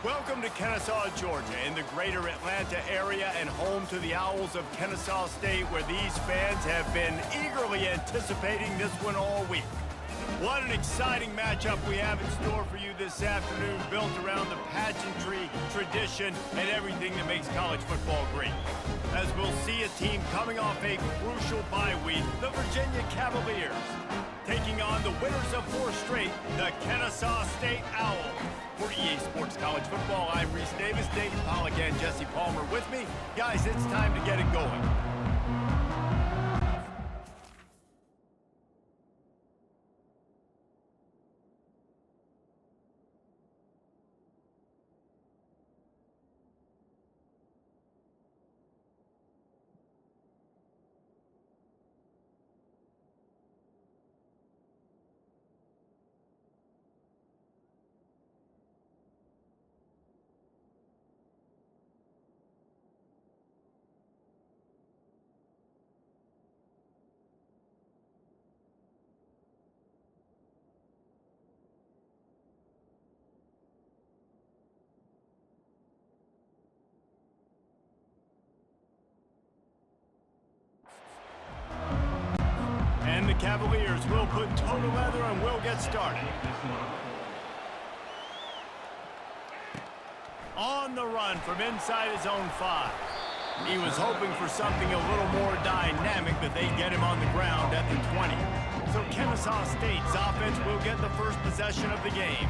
Welcome to Kennesaw, Georgia, in the greater Atlanta area and home to the Owls of Kennesaw State, where these fans have been eagerly anticipating this one all week. What an exciting matchup we have in store for you this afternoon, built around the pageantry, tradition, and everything that makes college football great. As we'll see a team coming off a crucial bye week, the Virginia Cavaliers, taking on the winners of 4 straight, the Kennesaw State Owls. For EA Sports College Football, I'm Reese Davis, Dave Pollock, and Jesse Palmer with me. Guys, it's time to get it going. And the Cavaliers will put total leather and will get started. On the run from inside his own 5. He was hoping for something a little more dynamic, but they get him on the ground at the 20. So Kennesaw State's offense will get the first possession of the game.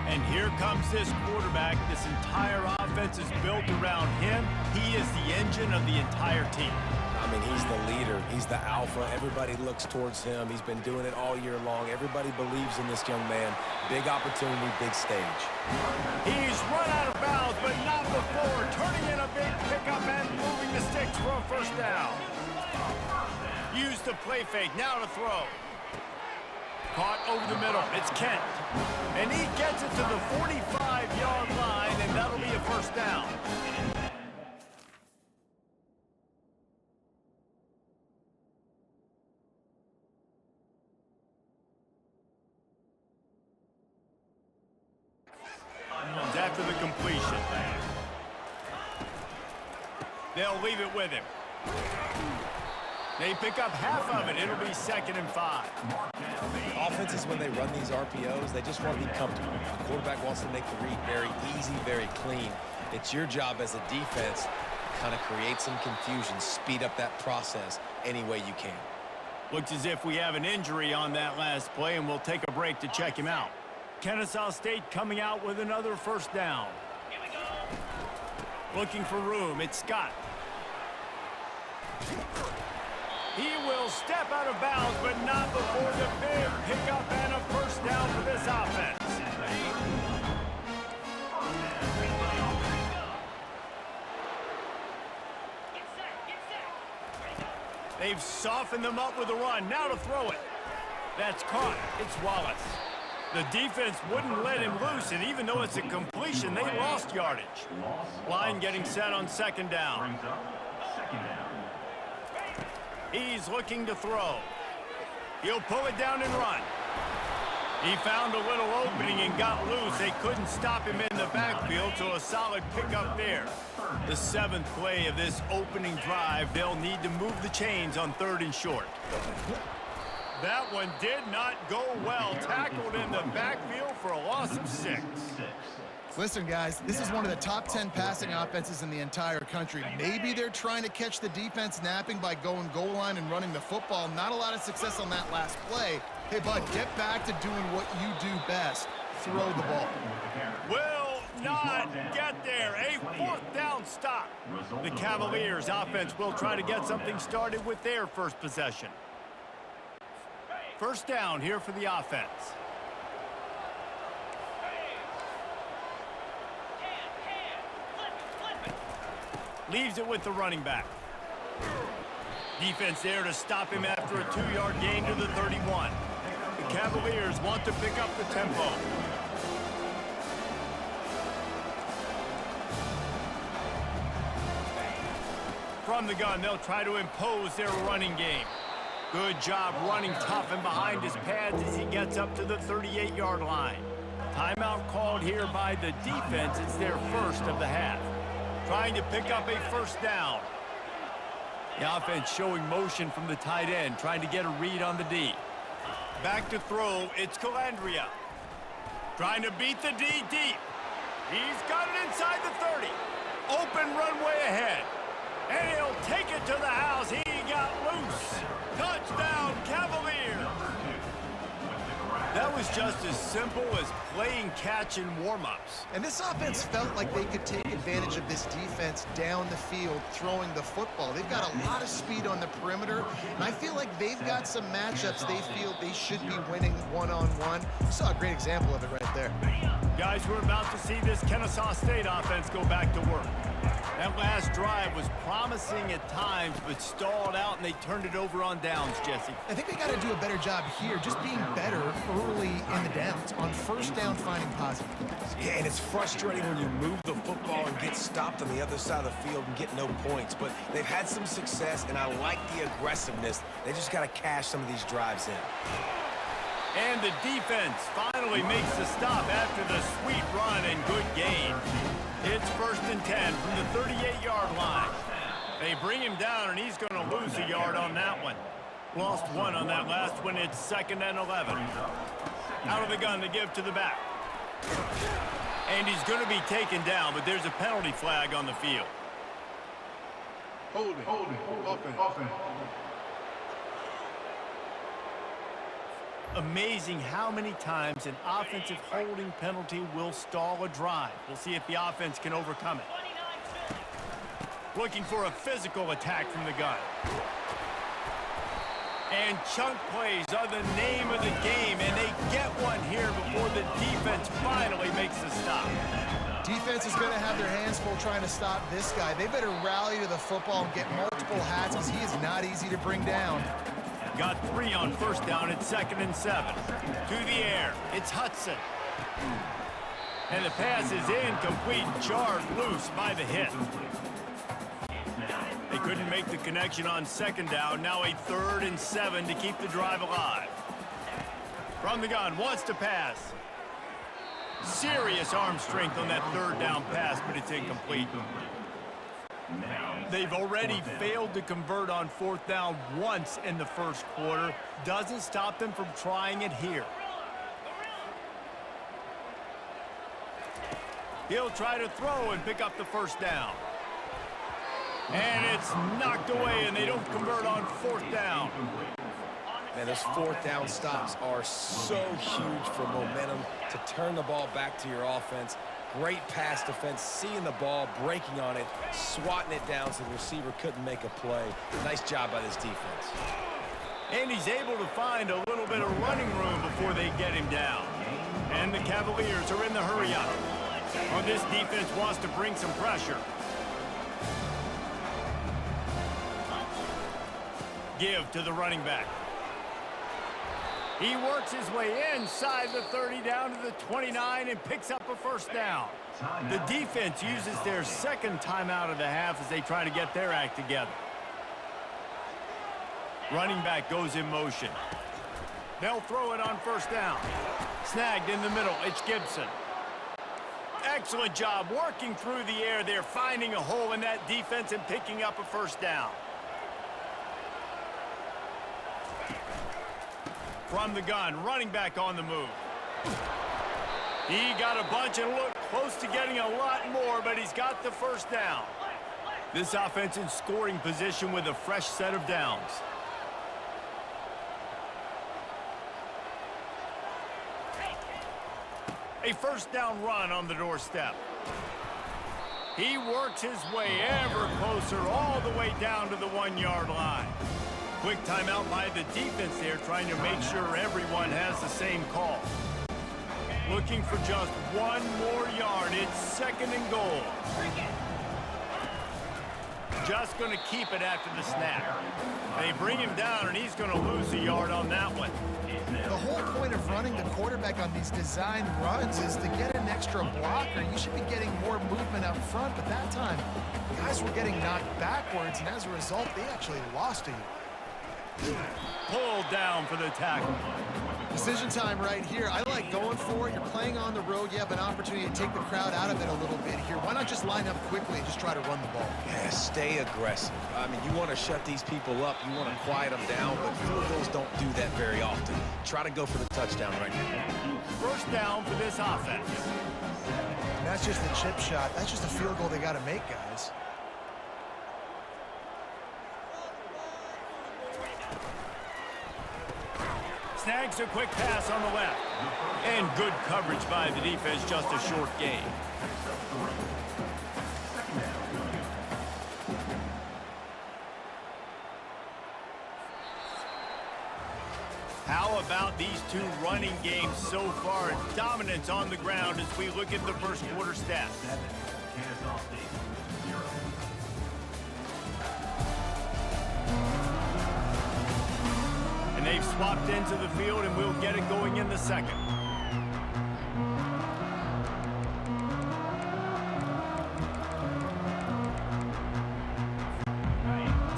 And here comes this quarterback. This entire offense is built around him. He is the engine of the entire team. I mean, he's the leader. He's the alpha. Everybody looks towards him. He's been doing it all year long. Everybody believes in this young man. Big opportunity, big stage. He's run out of bounds, but not before. Turning in a big pickup and moving the sticks for a first down. Use the play fake. Now to throw. Caught over the middle. It's Kent. And he gets it to the 45-yard line, and that'll be a first down. After the completion. They'll leave it with him. They pick up half of it. It'll be 2nd and 5. Offenses, when they run these RPOs, they just want to be comfortable. The quarterback wants to make the read very easy, very clean. It's your job as a defense to kind of create some confusion, speed up that process any way you can. Looks as if we have an injury on that last play, and we'll take a break to check him out. Kennesaw State coming out with another first down. Here we go. Looking for room. It's Scott. He will step out of bounds, but not before the big pickup and a first down for this offense. They've softened them up with a run. Now to throw it. That's caught. It's Wallace. The defense wouldn't let him loose, and even though it's a completion, they lost yardage. Line getting set on 2nd down. He's looking to throw. He'll pull it down and run. He found a little opening and got loose. They couldn't stop him in the backfield, so a solid pickup there. The 7th play of this opening drive, they'll need to move the chains on 3rd and short. That one did not go well. Tackled in the backfield for a loss of 6. Listen, guys, this is one of the top 10 passing offenses in the entire country. Maybe they're trying to catch the defense napping by going goal line and running the football. Not a lot of success on that last play. Hey, bud, get back to doing what you do best. Throw the ball. Will not get there. A 4th down stop. The Cavaliers offense will try to get something started with their first possession. First down here for the offense. Leaves it with the running back. Defense there to stop him after a 2-yard gain to the 31. The Cavaliers want to pick up the tempo. From the gun, they'll try to impose their running game. Good job running tough and behind his pads as he gets up to the 38-yard line. Timeout called here by the defense. It's their first of the half. Trying to pick up a first down. The offense showing motion from the tight end, trying to get a read on the D. Back to throw, it's Calandria. Trying to beat the D deep. He's got it inside the 30. Open runway ahead. And he'll take it to the house. He got loose. Touchdown, Cavaliers. That was just as simple as playing catch in warm-ups. And this offense felt like they could take advantage of this defense down the field, throwing the football. They've got a lot of speed on the perimeter, and I feel like they've got some matchups they feel they should be winning one-on-one. You saw a great example of it right there. Guys, we're about to see this Kennesaw State offense go back to work. That last drive was promising at times, but stalled out, and they turned it over on downs, Jesse. I think they got to do a better job here, just being better early in the downs, on first down finding positive. Yeah, and it's frustrating when you move the football and get stopped on the other side of the field and get no points. But they've had some success, and I like the aggressiveness. They just got to cash some of these drives in. And the defense finally makes the stop after the sweet run and good gain. It's 1st and 10 from the 38-yard line. They bring him down, and he's going to lose a yard on that one. Lost one on that last one. It's 2nd and 11. Out of the gun to give to the back. And he's going to be taken down, but there's a penalty flag on the field. Hold it. Offense. Amazing how many times an offensive holding penalty will stall a drive. We'll see if the offense can overcome it. Looking for a physical attack from the gun. And chunk plays are the name of the game, and they get one here before the defense finally makes the stop. Defense is going to have their hands full trying to stop this guy. They better rally to the football and get multiple hats, because he is not easy to bring down. Got 3 on first down at 2nd and 7. To the air, it's Hudson. And the pass is incomplete, jarred loose by the hit. They couldn't make the connection on 2nd down. Now a 3rd and 7 to keep the drive alive. From the gun, wants to pass. Serious arm strength on that 3rd down pass, but it's incomplete. They've already failed to convert on 4th down once in the first quarter. Doesn't stop them from trying it here. He'll try to throw and pick up the first down. And it's knocked away, and they don't convert on 4th down. Man, those 4th down stops are so huge for momentum to turn the ball back to your offense. Great pass defense, seeing the ball, breaking on it, swatting it down so the receiver couldn't make a play. Nice job by this defense. And he's able to find a little bit of running room before they get him down. And the Cavaliers are in the hurry up. Well, this defense wants to bring some pressure. Give to the running back. He works his way inside the 30 down to the 29 and picks up a first down. The defense uses their 2nd timeout of the half as they try to get their act together. Running back goes in motion. They'll throw it on 1st down. Snagged in the middle. It's Gibson. Excellent job working through the air. They're finding a hole in that defense and picking up a first down. From the gun, running back on the move. He got a bunch and looked close to getting a lot more, but he's got the first down. This offense in scoring position with a fresh set of downs. A first down run on the doorstep. He works his way ever closer all the way down to the 1-yard line. Quick timeout by the defense there, trying to make sure everyone has the same call. Looking for just 1 more yard. It's 2nd and goal. Just going to keep it after the snap. They bring him down, and he's going to lose a yard on that one. The whole point of running the quarterback on these design runs is to get an extra blocker. You should be getting more movement up front, but that time, guys were getting knocked backwards, and as a result, they actually lost a you. Pulled down for the tackle. Decision time right here. I like going for it. You're playing on the road. You have an opportunity to take the crowd out of it a little bit here. Why not just line up quickly and just try to run the ball? Yeah, stay aggressive. I mean, you want to shut these people up. You want to quiet them down, but field goals don't do that very often. Try to go for the touchdown right now. First down for this offense. And that's just a chip shot. That's just a field goal they got to make, guys. Snags a quick pass on the left. And good coverage by the defense, just a short gain. How about these two running games so far? Dominance on the ground as we look at the first quarter stats. Kennesaw State, 0. And they've swapped into the field, and we'll get it going in the second.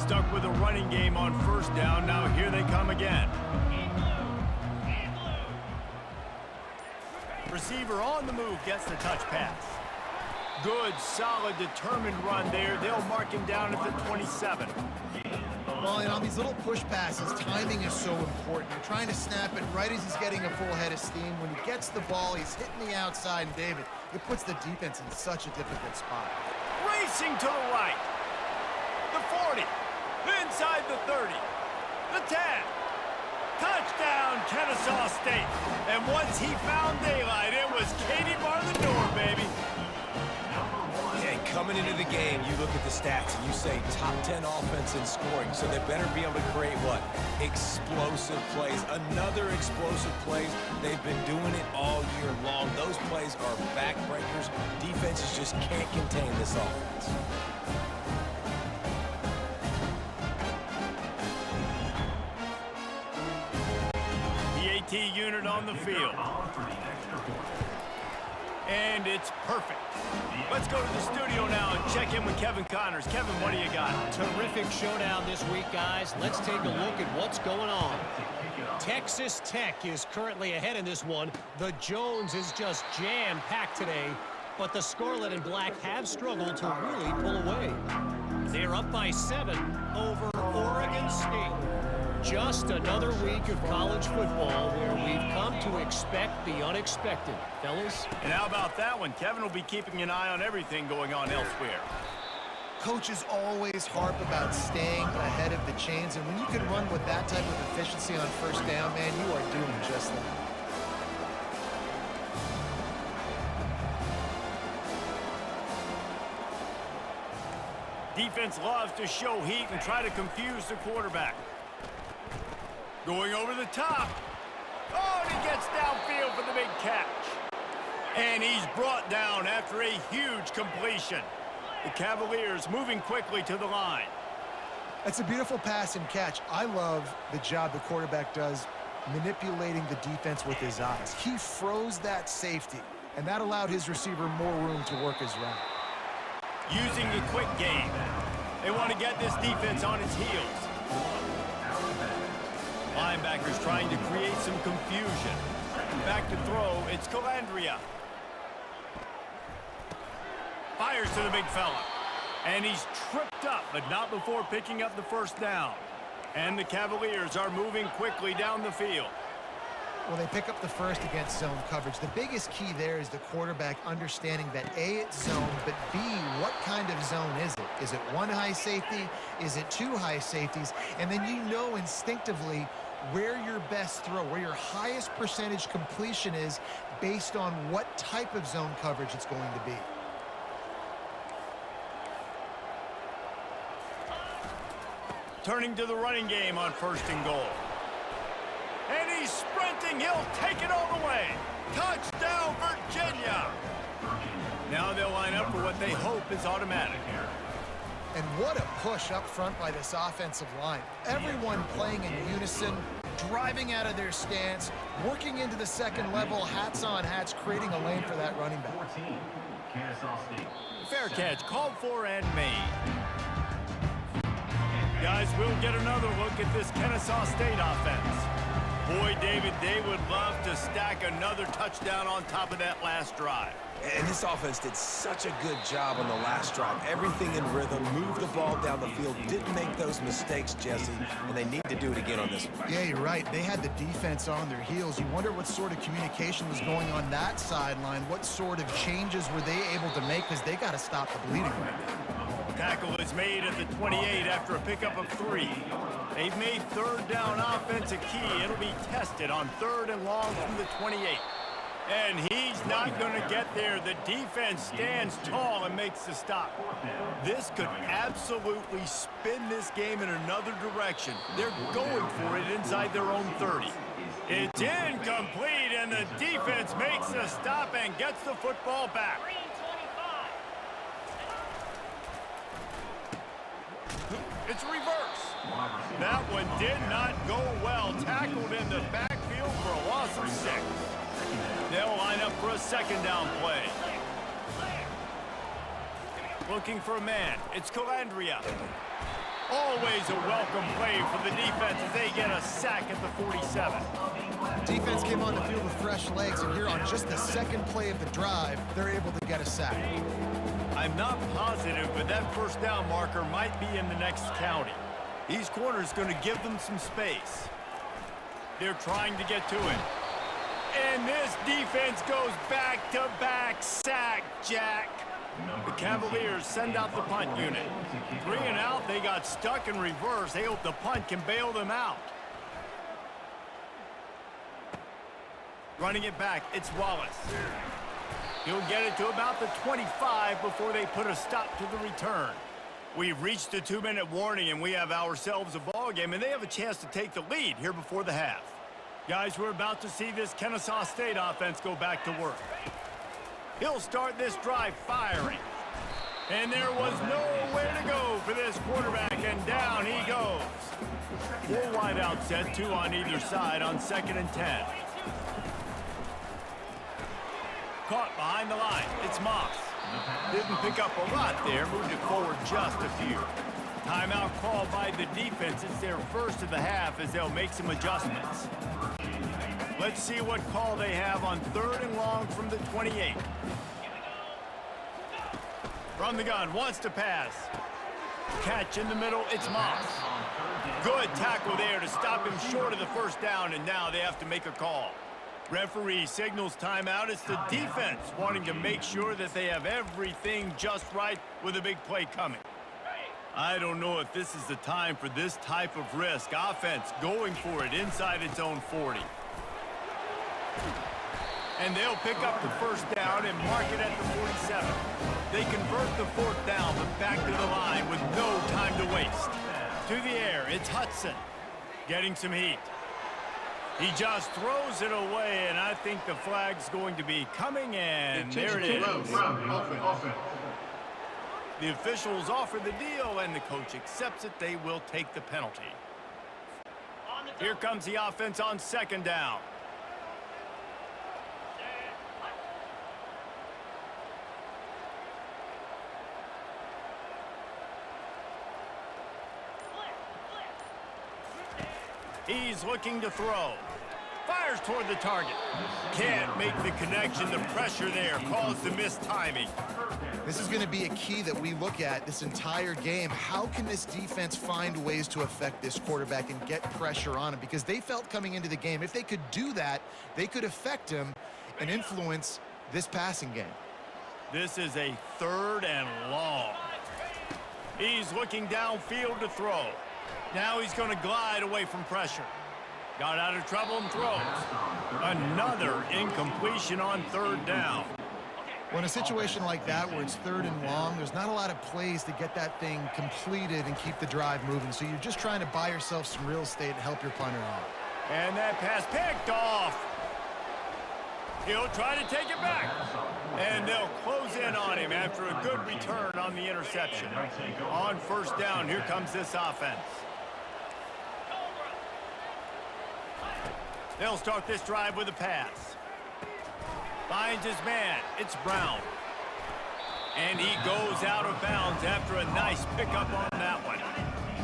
Stuck with a running game on first down. Now here they come again. Receiver on the move gets the touch pass. Good, solid, determined run there. They'll mark him down at the 27. Well, and on these little push passes, timing is so important. You're trying to snap it right as he's getting a full head of steam. When he gets the ball, he's hitting the outside, and David, it puts the defense in such a difficult spot. Racing to the right. The 40. Inside the 30. The 10. Touchdown, Kennesaw State. And once he found daylight, it was Katie bar the door, baby. Coming into the game, you look at the stats and you say top 10 offense in scoring, so they better be able to create what? Explosive plays. Another explosive plays. They've been doing it all year long. Those plays are backbreakers. Defenses just can't contain this offense. The AT unit on the field. And it's perfect. Let's go to the studio now and check in with Kevin Connors. Kevin, what do you got? Terrific showdown this week, guys. Let's take a look at what's going on. Texas Tech is currently ahead in this one. The Jones is just jam-packed today, but the Scarlet and Black have struggled to really pull away. They're up by 7 over Oregon State. Just another week of college football where we've come to expect the unexpected. Fellas? And how about that one? Kevin will be keeping an eye on everything going on elsewhere. Coaches always harp about staying ahead of the chains, and when you can run with that type of efficiency on first down, man, you are doing just that. Defense loves to show heat and try to confuse the quarterback. Going over the top. Oh, and he gets downfield for the big catch. And he's brought down after a huge completion. The Cavaliers moving quickly to the line. That's a beautiful pass and catch. I love the job the quarterback does manipulating the defense with his eyes. He froze that safety, and that allowed his receiver more room to work his route. Using the quick game. They want to get this defense on its heels. Linebackers trying to create some confusion. Back to throw, it's Calandria. Fires to the big fella. And he's tripped up, but not before picking up the first down. And the Cavaliers are moving quickly down the field. Well, they pick up the first against zone coverage. The biggest key there is the quarterback understanding that A, it's zone, but B, what kind of zone is it? Is it one high safety? Is it two high safeties? And then you know instinctively where your best throw, where your highest percentage completion is based on what type of zone coverage it's going to be. Turning to the running game on first and goal. And he's sprinting. He'll take it all the way. Touchdown, Virginia. Now they'll line up for what they hope is automatic. And what a push up front by this offensive line. Everyone playing in unison, driving out of their stance, working into the second level, hats on hats, creating a lane for that running back. 14, Kennesaw State. Fair catch, called for and made. Guys, we'll get another look at this Kennesaw State offense. Boy, David, they would love to stack another touchdown on top of that last drive. And this offense did such a good job on the last drive. Everything in rhythm, moved the ball down the field, didn't make those mistakes, Jesse, and they need to do it again on this one. Yeah, you're right. They had the defense on their heels. You wonder what sort of communication was going on that sideline. What sort of changes were they able to make, because they got to stop the bleeding right now. Tackle is made at the 28 after a pickup of 3. They've made third down offense a key. It'll be tested on 3rd and long from the 28. And he's not going to get there. The defense stands tall and makes the stop. This could absolutely spin this game in another direction. They're going for it inside their own 30. It's incomplete, and the defense makes the stop and gets the football back. It's reverse. That one did not go well. Tackled in the backfield for a loss of 6. They'll line up for a second down play. Looking for a man. It's Calandria. Always a welcome play for the defense as they get a sack at the 47. Defense came on the field with fresh legs, and here on just the second play of the drive, they're able to get a sack. I'm not positive, but that first down marker might be in the next county. These corners going to give them some space. They're trying to get to it. And this defense goes back-to-back sack, Jack. The Cavaliers send out the punt unit. 3 and out, they got stuck in reverse. They hope the punt can bail them out. Running it back, it's Wallace. He'll get it to about the 25 before they put a stop to the return. We've reached the 2-minute warning, and we have ourselves a ball game, and they have a chance to take the lead here before the half. Guys, we're about to see this Kennesaw State offense go back to work. He'll start this drive firing. And there was nowhere to go for this quarterback, and down he goes. 4 wide out set, 2 on either side on 2nd and 10. Caught behind the line. It's Moss. Didn't pick up a lot there. Moved it forward just a few. Timeout called by the defense. It's their first of the half as they'll make some adjustments. Let's see what call they have on 3rd and long from the 28. From the gun, wants to pass. Catch in the middle, it's Moss. Good tackle there to stop him short of the first down, and now they have to make a call. Referee signals timeout. It's the defense wanting to make sure that they have everything just right with a big play coming. I don't know if this is the time for this type of risk. Offense going for it inside its own 40. And they'll pick up the first down and mark it at the 47. They convert the 4th down, but back to the line with no time to waste. To the air, it's Hudson getting some heat. He just throws it away, and I think the flag's going to be coming, and there it is. The officials offer the deal, and the coach accepts it. They will take the penalty. Here comes the offense on 2nd down. He's looking to throw. Fires toward the target. Can't make the connection. The pressure there caused the missed timing. This is going to be a key that we look at this entire game. How can this defense find ways to affect this quarterback and get pressure on him? Because they felt coming into the game, if they could do that, they could affect him and influence this passing game. This is a 3rd and long. He's looking downfield to throw. Now he's going to glide away from pressure. Got out of trouble and throws. Another incompletion on 3rd down. Well, in a situation like that where it's 3rd and long, there's not a lot of plays to get that thing completed and keep the drive moving. So you're just trying to buy yourself some real estate and help your punter out. And that pass picked off. He'll try to take it back. And they'll close in on him after a good return on the interception. On 1st down, here comes this offense. They'll start this drive with a pass. Finds his man. It's Brown. And he goes out of bounds after a nice pickup on that one.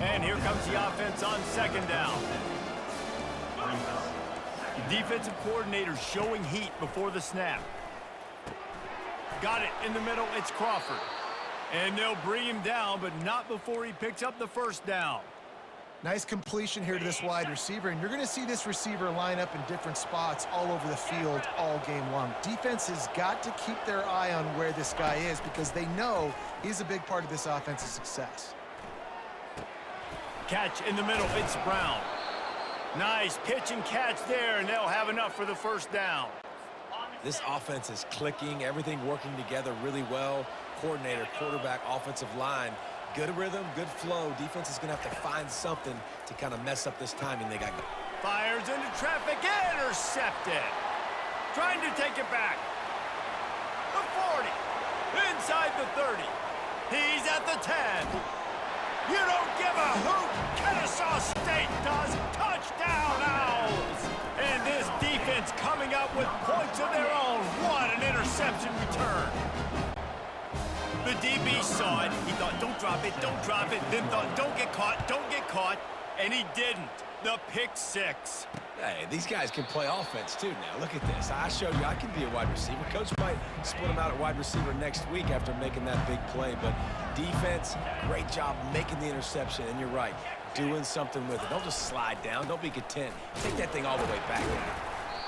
And here comes the offense on second down. Defensive coordinator showing heat before the snap. Got it in the middle. It's Crawford. And they'll bring him down, but not before he picks up the first down. Nice completion here to this wide receiver, and you're going to see this receiver line up in different spots all over the field all game long. Defense has got to keep their eye on where this guy is because they know he's a big part of this offense's success. Catch in the middle. It's Brown. Nice pitch and catch there, and they'll have enough for the first down. This offense is clicking, everything working together really well. Coordinator, quarterback, offensive line. Good rhythm, good flow. Defense is going to have to find something to kind of mess up this timing they got. Fires into traffic, intercepted. Trying to take it back. The 40, inside the 30. He's at the 10. You don't give a hoot. Kennesaw State does. Touchdown, Owls. And this defense coming up with points of their own. What an interception return. The DB saw it. He thought, don't drop it, don't drop it. Then thought, don't get caught. And he didn't. The pick six. Hey, these guys can play offense too now. Look at this. I showed you I can be a wide receiver. Coach might split him out at wide receiver next week after making that big play. But defense, great job making the interception. And you're right, doing something with it. Don't just slide down. Don't be content. Take that thing all the way back now.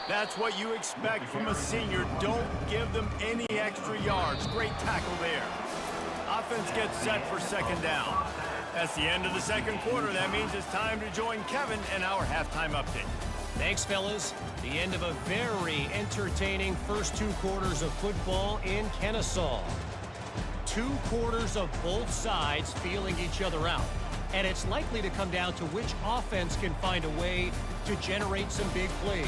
That's what you expect from a senior. Don't give them any extra yards. Great tackle there. Offense gets set for second down. That's the end of the second quarter. That means it's time to join Kevin and our halftime update. Thanks, fellas. The end of a very entertaining first 2 quarters of football in Kennesaw. 2 quarters of both sides feeling each other out. And it's likely to come down to which offense can find a way to generate some big plays.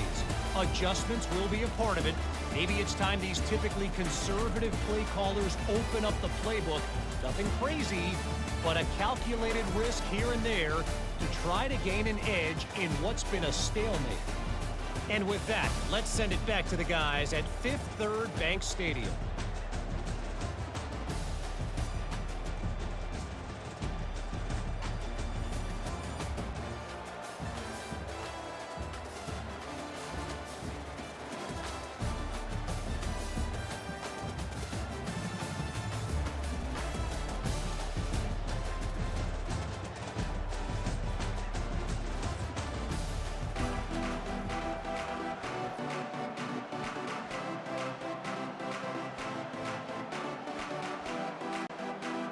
Adjustments will be a part of it. Maybe it's time these typically conservative play callers open up the playbook. Nothing crazy, but a calculated risk here and there to try to gain an edge in what's been a stalemate. And with that, let's send it back to the guys at Fifth Third Bank Stadium.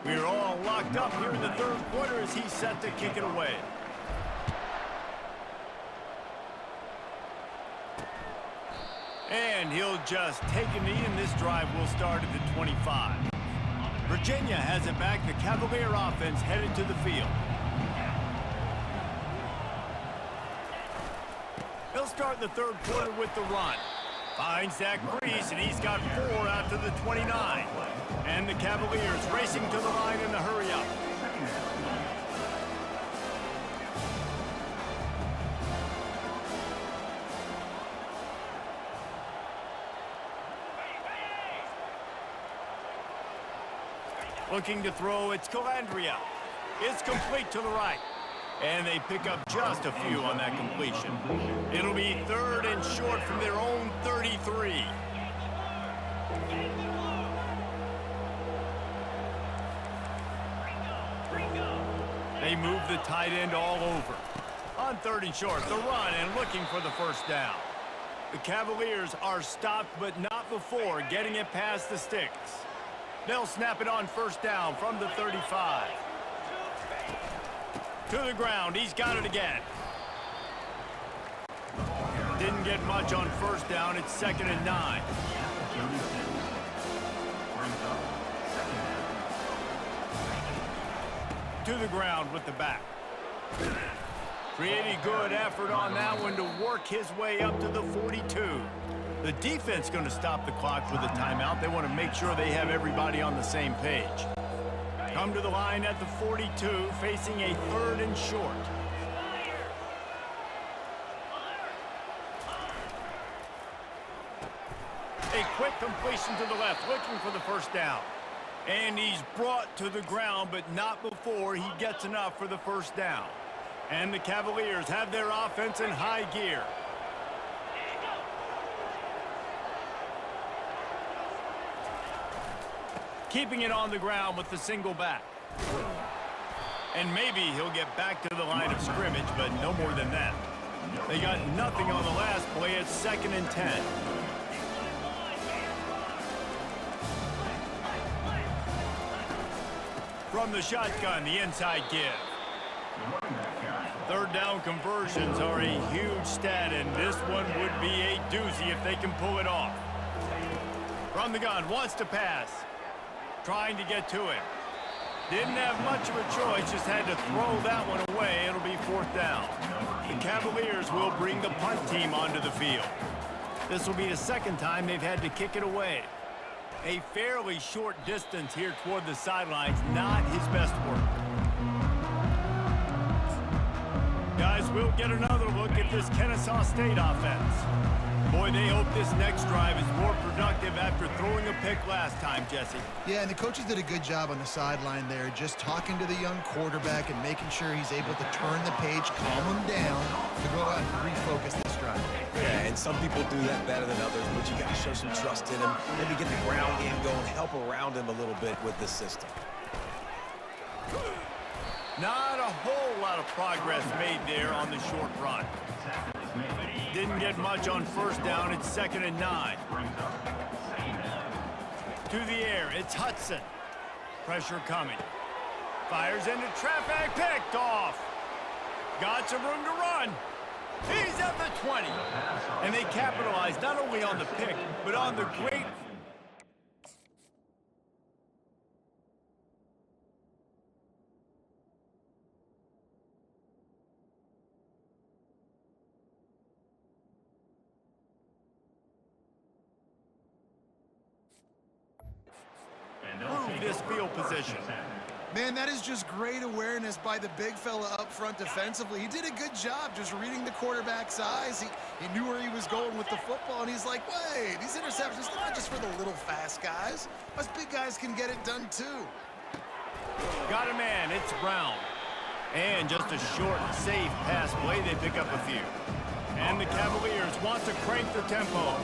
We're all locked up here in the third quarter as he's set to kick it away. And he'll just take a knee, and this drive will start at the 25. Virginia has it back. The Cavalier offense headed to the field. He'll start the third quarter with the run. Finds that crease, and he's got 4 out to the 29. And the Cavaliers racing to the line in the hurry-up. Looking to throw, it's Calandria. It's complete to the right. And they pick up just a few on that completion. It'll be 3rd and short from their own 33. They move the tight end all over. On 3rd and short, the run and looking for the first down. The Cavaliers are stopped, but not before getting it past the sticks. They'll snap it on first down from the 35. To the ground, he's got it again. Didn't get much on first down, it's 2nd and 9. To the ground with the back. Pretty good effort on that one to work his way up to the 42. The defense going to stop the clock with a timeout. They want to make sure they have everybody on the same page. Come to the line at the 42, facing a 3rd and short. A quick completion to the left, looking for the first down. And he's brought to the ground, but not before he gets enough for the first down. And the Cavaliers have their offense in high gear. Keeping it on the ground with the single back. And maybe he'll get back to the line of scrimmage, but no more than that. They got nothing on the last play. It's 2nd and 10. From the shotgun, the inside give. 3rd down conversions are a huge stat, and this one would be a doozy if they can pull it off. From the gun, wants to pass. Trying to get to it. Didn't have much of a choice, just had to throw that one away. It'll be 4th down. The Cavaliers will bring the punt team onto the field. This will be the 2nd time they've had to kick it away. A fairly short distance here toward the sidelines, not his best work. Guys, we'll get another look at this Kennesaw State offense. Boy, they hope this next drive is more productive after throwing a pick last time, Jesse. Yeah, and the coaches did a good job on the sideline there, just talking to the young quarterback and making sure he's able to turn the page, calm him down, to go out and refocus this drive. Yeah, and some people do that better than others, but you got to show some trust in him, maybe get the ground game going, help around him a little bit with the system. Not a whole lot of progress made there on the short run. Didn't get much on 1st down. It's 2nd and 9. To the air, it's Hudson. Pressure coming. Fires into traffic, picked off. Got some room to run. He's at the 20. And they capitalized not only on the pick, but on the great... this field position. Man, that is just great awareness by the big fella up front defensively. He did a good job just reading the quarterback's eyes. He knew where he was going with the football, and he's like, wait, these interceptions, they're not just for the little fast guys. Us big guys can get it done too. Got a man, it's Brown. And just a short, safe pass play, they pick up a few. And the Cavaliers want to crank the tempo.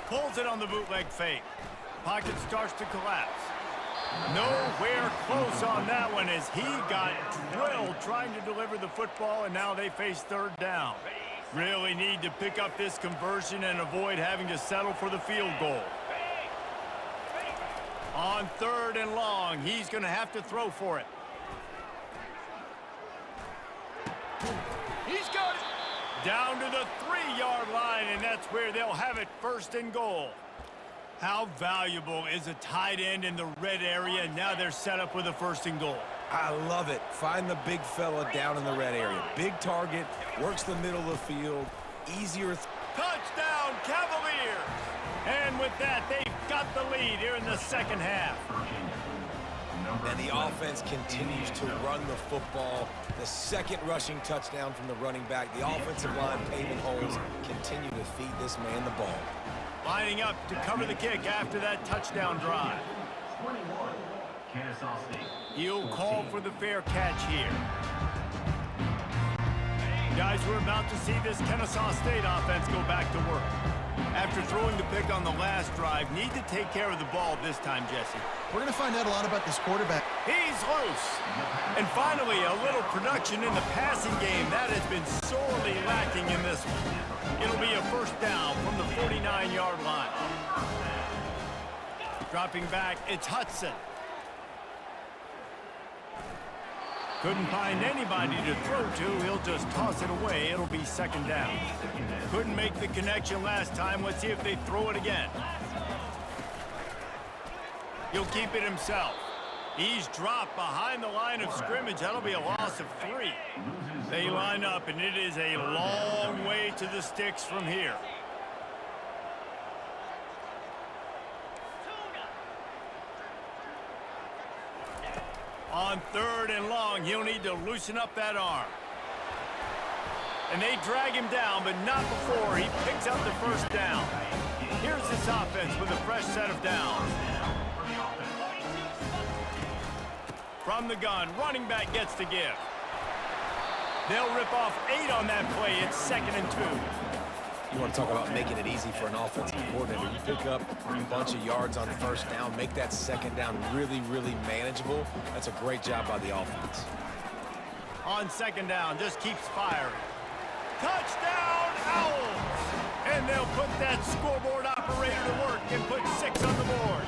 Pulls it on the bootleg fake. Pocket starts to collapse. Nowhere close on that one as he got drilled trying to deliver the football, and now they face 3rd down. Really need to pick up this conversion and avoid having to settle for the field goal. On 3rd and long, he's going to have to throw for it. He's got it. Down to the 3-yard line, and that's where they'll have it, 1st and goal. How valuable is a tight end in the red area? Now they're set up with a 1st and goal. I love it. Find the big fella down in the red area. Big target, works the middle of the field, easier. Touchdown, Cavaliers! And with that, they've got the lead here in the 2nd half. And the offense continues to run the football. The 2nd rushing touchdown from the running back. The offensive line paving holes. Continue to feed this man the ball. Lining up to cover the kick after that touchdown drive. 21, Kennesaw State. He'll call for the fair catch here. Guys, we're about to see this Kennesaw State offense go back to work. After throwing the pick on the last drive, need to take care of the ball this time, Jesse. We're going to find out a lot about this quarterback. He's loose. And finally, a little production in the passing game. That has been sorely lacking in this one. It'll be a 1st down from the 49-yard line. Dropping back, it's Hudson. Couldn't find anybody to throw to. He'll just toss it away. It'll be 2nd down. Couldn't make the connection last time. Let's see if they throw it again. He'll keep it himself. He's dropped behind the line of scrimmage. That'll be a loss of 3. They line up, and it is a long way to the sticks from here. On 3rd and long, he'll need to loosen up that arm. And they drag him down, but not before he picks up the first down. Here's this offense with a fresh set of downs. From the gun, running back gets to give. They'll rip off 8 on that play. It's 2nd and 2. You want to talk about making it easy for an offensive coordinator. You pick up a bunch of yards on 1st down, make that 2nd down really, really manageable. That's a great job by the offense. On 2nd down, just keeps firing. Touchdown, Owls! And they'll put that scoreboard operator to work and put 6 on the board.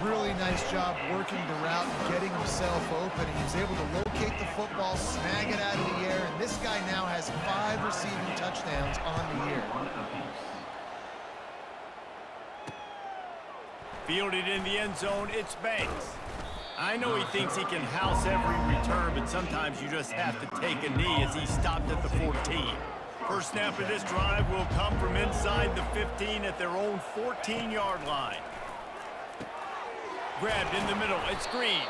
Really nice job working the route and getting himself open. He was able to locate the football, snag it out of the air, and this guy now has 5 receiving touchdowns on the year. Fielded in the end zone, it's Banks. I know he thinks he can house every return, but sometimes you just have to take a knee as he stopped at the 14. First snap of this drive will come from inside the 15 at their own 14-yard line. Grabbed in the middle, it's Green.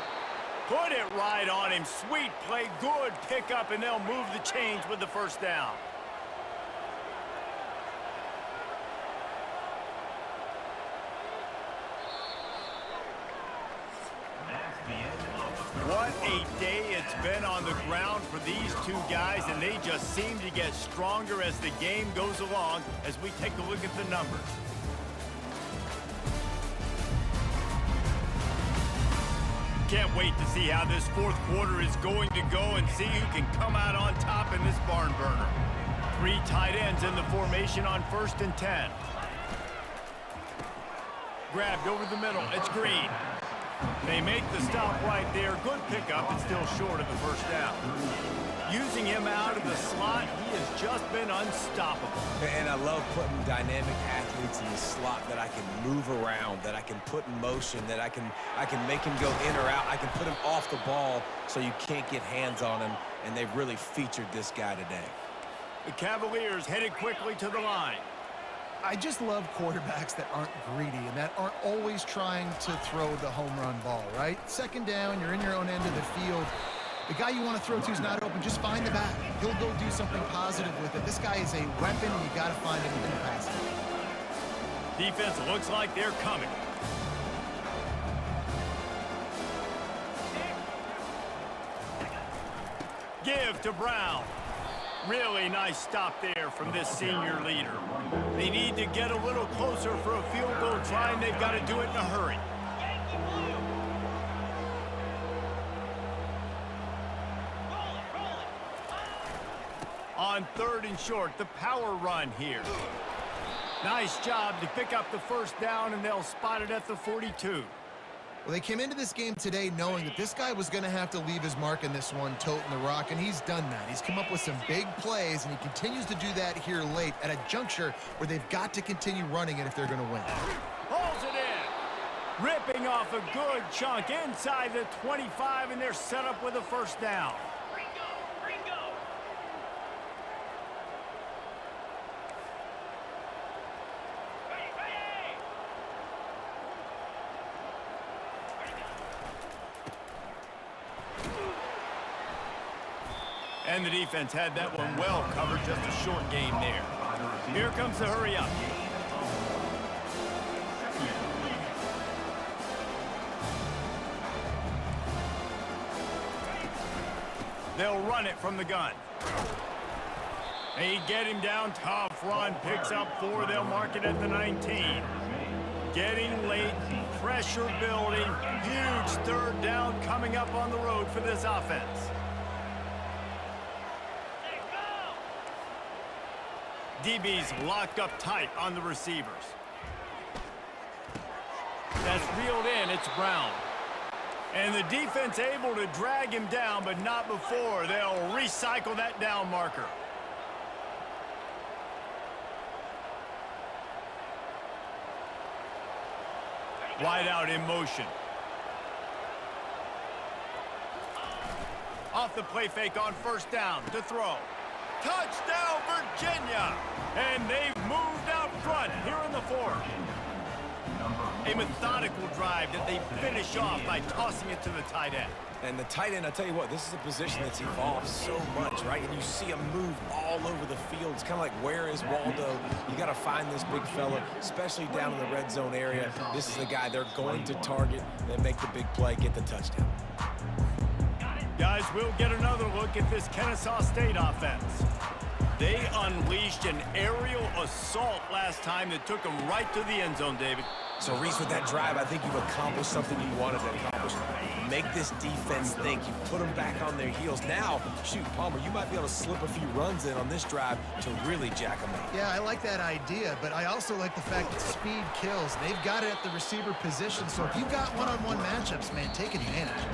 Put it right on him, sweet play, good pickup, and they'll move the chains with the first down. What a day it's been on the ground for these two guys, and they just seem to get stronger as the game goes along as we take a look at the numbers. Can't wait to see how this 4th quarter is going to go and see who can come out on top in this barn burner. 3 tight ends in the formation on 1st and 10. Grabbed over the middle, it's Green. They make the stop right there. Good pickup, but still short of the first down. Using him out of the slot, he has just been unstoppable. And I love putting dynamic athletes in the slot that I can move around, that I can put in motion, that I can make him go in or out. I can put him off the ball so you can't get hands on him, and they've really featured this guy today. The Cavaliers headed quickly to the line. I just love quarterbacks that aren't greedy and that aren't always trying to throw the home run ball, right? 2nd down, you're in your own end of the field. The guy you want to throw to is not open. Just find the back. He'll go do something positive with it. This guy is a weapon, and you got to find him in the passing. Defense looks like they're coming. Give to Brown. Really nice stop there from this senior leader. They need to get a little closer for a field goal try, and they've got to do it in a hurry. On 3rd and short, the power run here. Nice job to pick up the first down, and they'll spot it at the 42. Well, they came into this game today knowing that this guy was going to have to leave his mark in this one, toting the rock, and he's done that. He's come up with some big plays, and he continues to do that here late at a juncture where they've got to continue running it if they're going to win. Pulls it in. Ripping off a good chunk inside the 25, and they're set up with a first down. And the defense had that one well covered, just a short game there. Here comes the hurry up. They'll run it from the gun. They get him down, tough run, picks up 4, they'll mark it at the 19. Getting late, pressure building, huge 3rd down coming up on the road for this offense. DB's locked up tight on the receivers. That's reeled in, it's Brown. And the defense able to drag him down, but not before. They'll recycle that down marker. Wide out in motion. Off the play fake on 1st down to throw. Touchdown, Virginia! And they've moved out front here in the 4th. A methodical drive that they finish off by tossing it to the tight end. And the tight end, I'll tell you what, this is a position that's evolved so much, right? And you see him move all over the field. It's kind of like, where is Waldo? You got to find this big fella, especially down in the red zone area. This is the guy they're going to target and make the big play, get the touchdown. Guys, we'll get another look at this Kennesaw State offense. They unleashed an aerial assault last time that took them right to the end zone, David. So, Reese, with that drive, I think you've accomplished something you wanted to accomplish. Make this defense think. You've put them back on their heels. Now, shoot, Palmer, you might be able to slip a few runs in on this drive to really jack them up. Yeah, I like that idea, but I also like the fact that speed kills. They've got it at the receiver position, so if you've got one-on-one matchups, man, take advantage.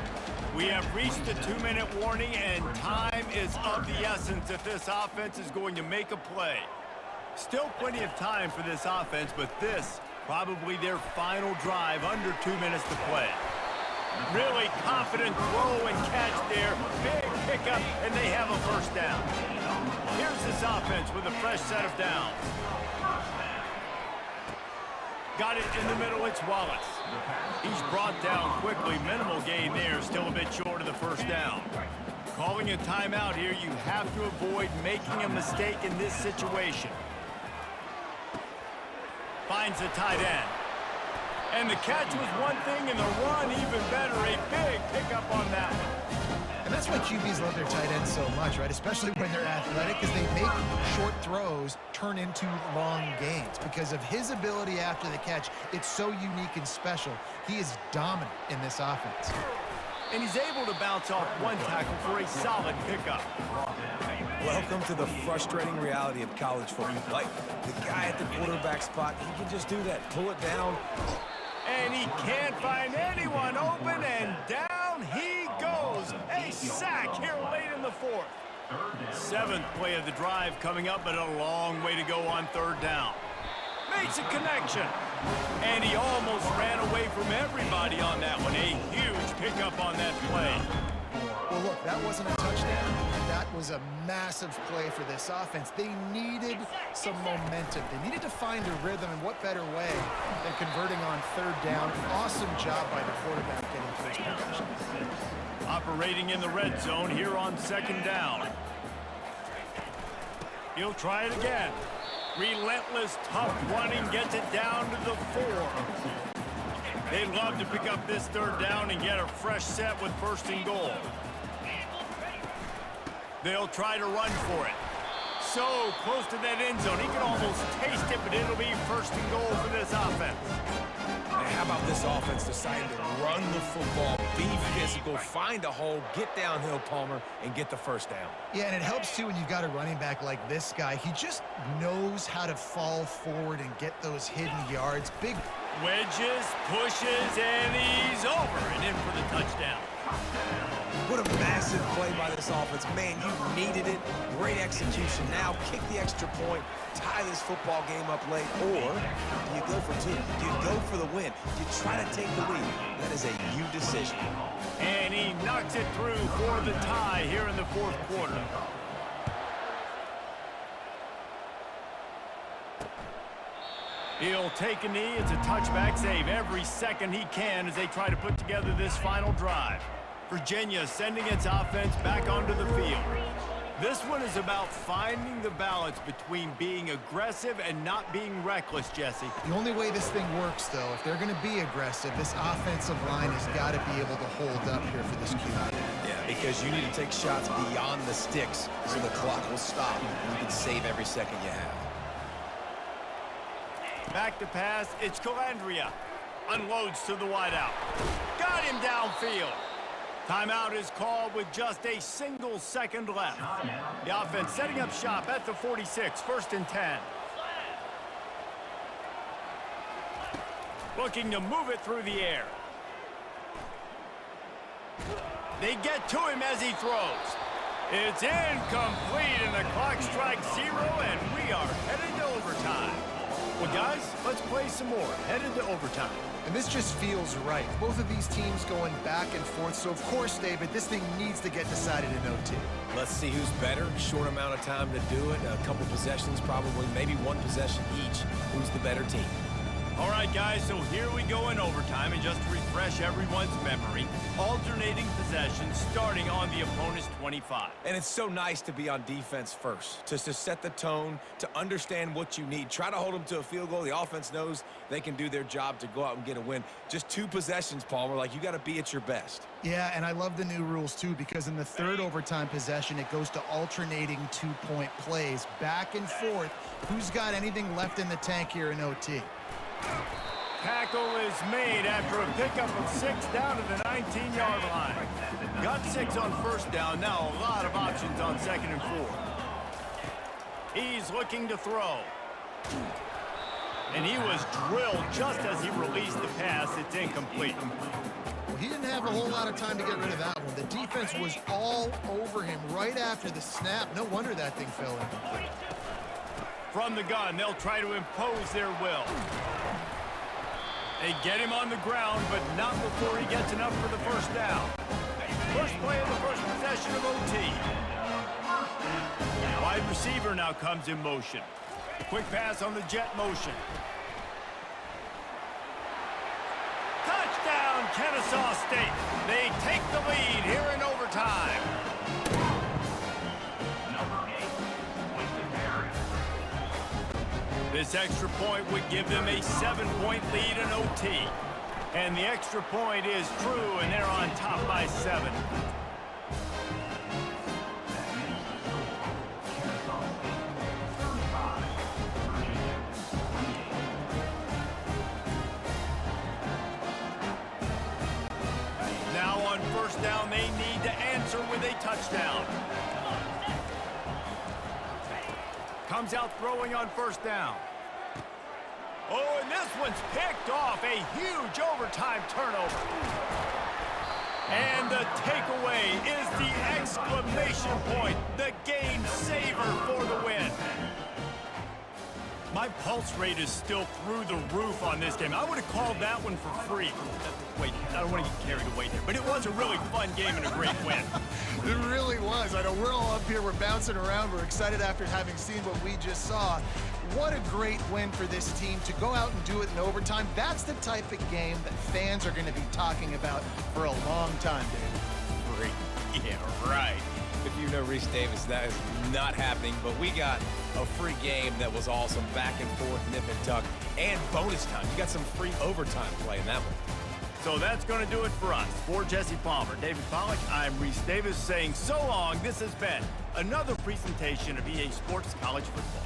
We have reached the 2-minute warning, and time is of the essence if this offense is going to make a play. Still plenty of time for this offense, but this probably their final drive under 2 minutes to play. Really confident throw and catch there. Big pickup, and they have a first down. Here's this offense with a fresh set of downs. Got it in the middle, it's Wallace. He's brought down quickly. Minimal gain there, still a bit short of the first down. Calling a timeout here, you have to avoid making a mistake in this situation. Finds the tight end. And the catch was one thing, and the run even better. A big pickup on that one. And that's why QBs love their tight ends so much, right? Especially when they're athletic, because they make short throws turn into long gains. Because of his ability after the catch, it's so unique and special. He is dominant in this offense. And he's able to bounce off one tackle for a solid pickup. Welcome to the frustrating reality of college football. Like, the guy at the quarterback spot, he can just do that. Pull it down. And he can't find anyone open, and down he goes. A sack here late in the fourth. 7th play of the drive coming up, but a long way to go on 3rd down. Makes a connection. And he almost ran away from everybody on that one. A huge pickup on that play. Well, look, that wasn't a touchdown. That was a massive play for this offense. They needed some momentum. They needed to find a rhythm, and what better way than converting on 3rd down. Awesome job by the quarterback getting to his position. Operating in the red zone here on 2nd down. He'll try it again. Relentless, tough running, gets it down to the 4. They'd love to pick up this 3rd down and get a fresh set with 1st and goal. They'll try to run for it. So close to that end zone. He can almost taste it, but it'll be 1st and goal for this offense. And how about this offense deciding to run the football, be physical, find a hole, get downhill, Palmer, and get the 1st down? Yeah, and it helps, too, when you've got a running back like this guy. He just knows how to fall forward and get those hidden yards. Big wedges, pushes, and he's over and in for the touchdown. What a massive play by this offense. Man, you needed it. Great execution. Now kick the extra point, tie this football game up late, or do you go for 2? Do you go for the win? Do you try to take the lead? That is a you decision. And he knocks it through for the tie here in the 4th quarter. He'll take a knee. It's a touchback save every second he can as they try to put together this final drive. Virginia sending its offense back onto the field. This one is about finding the balance between being aggressive and not being reckless, Jesse. The only way this thing works, though, if they're going to be aggressive, this offensive line has got to be able to hold up here for this QB. Yeah, because you need to take shots beyond the sticks so the clock will stop and you can save every second you have. Back to pass, it's Calandria. Unloads to the wideout. Got him downfield. Timeout is called with just a single second left. The offense setting up shop at the 46, 1st and 10. Looking to move it through the air. They get to him as he throws. It's incomplete, and the clock strikes 0, and we are headed to overtime. Well, guys, let's play some more. Headed to overtime. And this just feels right. Both of these teams going back and forth. So, of course, David, this thing needs to get decided in OT. Let's see who's better. Short amount of time to do it. A couple possessions, probably maybe one possession each. Who's the better team? All right, guys, so here we go in overtime, and just to refresh everyone's memory, alternating possessions starting on the opponent's 25. And it's so nice to be on defense first, just to set the tone, to understand what you need. Try to hold them to a field goal. The offense knows they can do their job to go out and get a win. Just 2 possessions, Palmer, like you got to be at your best. Yeah, and I love the new rules, too, because in the third overtime possession, it goes to alternating 2-point plays, back and forth. Who's got anything left in the tank here in OT? Tackle is made after a pickup of 6 down to the 19-yard line. Got 6 on first down. Now a lot of options on 2nd and 4. He's looking to throw. And he was drilled just as he released the pass. It's incomplete. Well, he didn't have a whole lot of time to get rid of that one. The defense was all over him right after the snap. No wonder that thing fell incomplete. From the gun, they'll try to impose their will. They get him on the ground, but not before he gets enough for the first down. First play of the first possession of OT. Wide receiver now comes in motion. Quick pass on the jet motion. Touchdown, Kennesaw State. They take the lead here in overtime. This extra point would give them a 7-point lead in OT. And the extra point is true, and they're on top by 7. Now on first down, they need to answer with a touchdown. Comes out throwing on first down. Oh, and this one's picked off. A huge overtime turnover. And the takeaway is the exclamation point, the game saver for the win. My pulse rate is still through the roof on this game. I would have called that one for free. Wait, I don't want to get carried away there, but it was a really fun game and a great win. It really was. I know we're all up here, we're bouncing around, we're excited after having seen what we just saw. What a great win for this team to go out and do it in overtime. That's the type of game that fans are going to be talking about for a long time, David. Free. Yeah, right. If you know Reese Davis, that is not happening, but we got a free game that was awesome, back and forth, nip and tuck, and bonus time. You got some free overtime play in that one. So that's going to do it for us. For Jesse Palmer, David Pollack, I'm Reese Davis saying so long. This has been another presentation of EA Sports College Football.